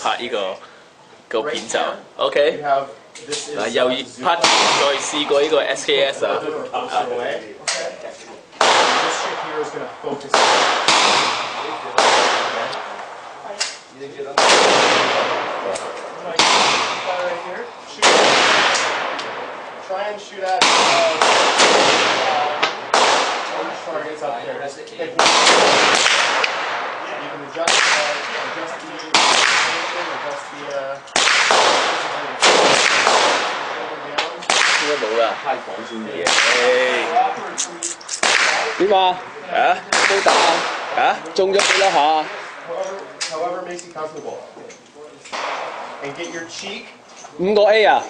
拍呢個片就 OK。嗱，又拍再試過呢個 SKS 啊。Try and shoot at targets up there. Just pick one. You can adjust the 應該冇啦，太講先嘢。點啊？啊？高達啊？中咗幾多下？However makes you comfortable. And get your cheek. 5個A 啊？